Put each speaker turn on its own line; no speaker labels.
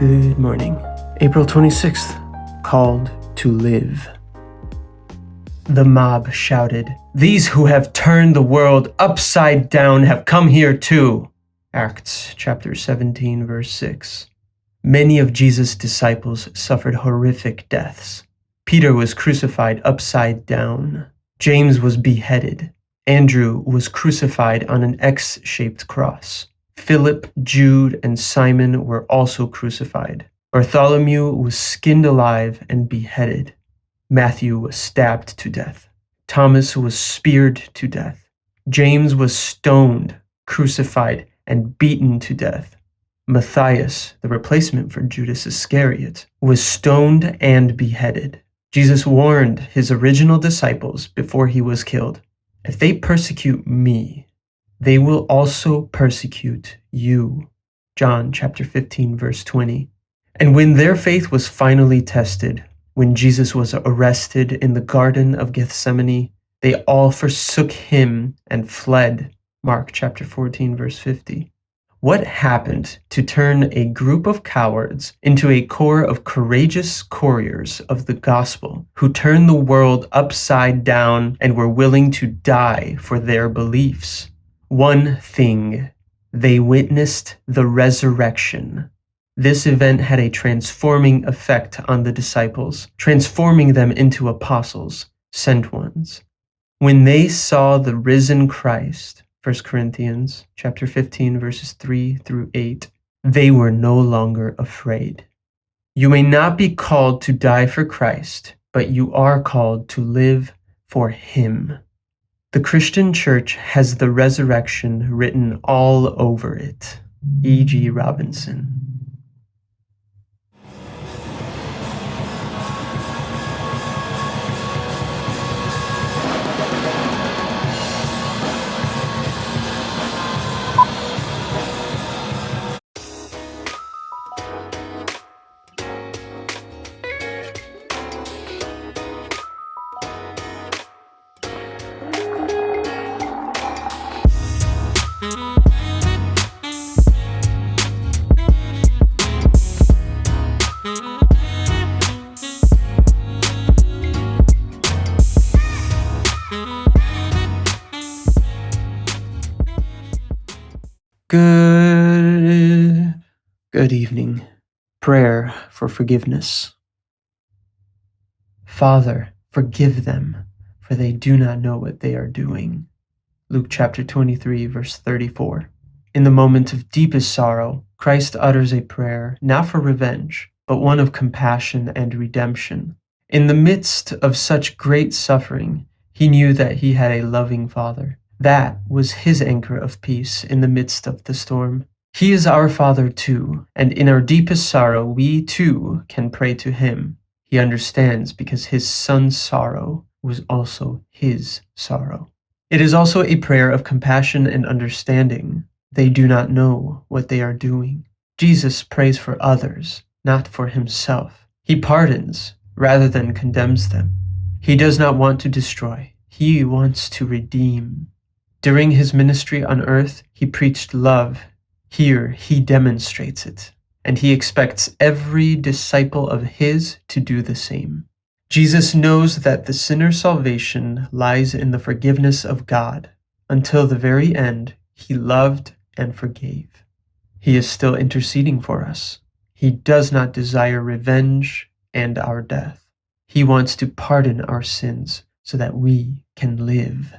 Good morning. April 26th, called to live. The mob shouted, "These who have turned the world upside down have come here too." Acts chapter 17, verse 6. Many of Jesus' disciples suffered horrific deaths. Peter was crucified upside down. James was beheaded. Andrew was crucified on an X-shaped cross. Philip, Jude, and Simon were also crucified. Bartholomew was skinned alive and beheaded. Matthew was stabbed to death. Thomas was speared to death. James was stoned, crucified, and beaten to death. Matthias, the replacement for Judas Iscariot, was stoned and beheaded. Jesus warned his original disciples before he was killed, "If they persecute me, they will also persecute you." John chapter 15, verse 20. And when their faith was finally tested, when Jesus was arrested in the Garden of Gethsemane, they all forsook him and fled. Mark chapter 14, verse 50. What happened to turn a group of cowards into a corps of courageous couriers of the gospel who turned the world upside down and were willing to die for their beliefs? One thing: they witnessed the resurrection. This event had a transforming effect on the disciples, transforming them into apostles, sent ones. When they saw the risen Christ, 1 Corinthians chapter 15, verses 3 through 8, they were no longer afraid. You may not be called to die for Christ, but you are called to live for him. The Christian church has the resurrection written all over it. E.G. Robinson. Good evening. Prayer for forgiveness. Father, forgive them, for they do not know what they are doing. Luke chapter 23, verse 34. In the moment of deepest sorrow, Christ utters a prayer not for revenge, but one of compassion and redemption. In the midst of such great suffering, he knew that he had a loving Father. That was his anchor of peace in the midst of the storm. He is our Father too, and in our deepest sorrow we too can pray to him. He understands because his Son's sorrow was also his sorrow. It is also a prayer of compassion and understanding. They do not know what they are doing. Jesus prays for others, not for himself. He pardons rather than condemns them. He does not want to destroy. He wants to redeem. During his ministry on earth, he preached love. Here, he demonstrates it, and he expects every disciple of his to do the same. Jesus knows that the sinner's salvation lies in the forgiveness of God. Until the very end, he loved and forgave. He is still interceding for us. He does not desire revenge and our death. He wants to pardon our sins so that we can live.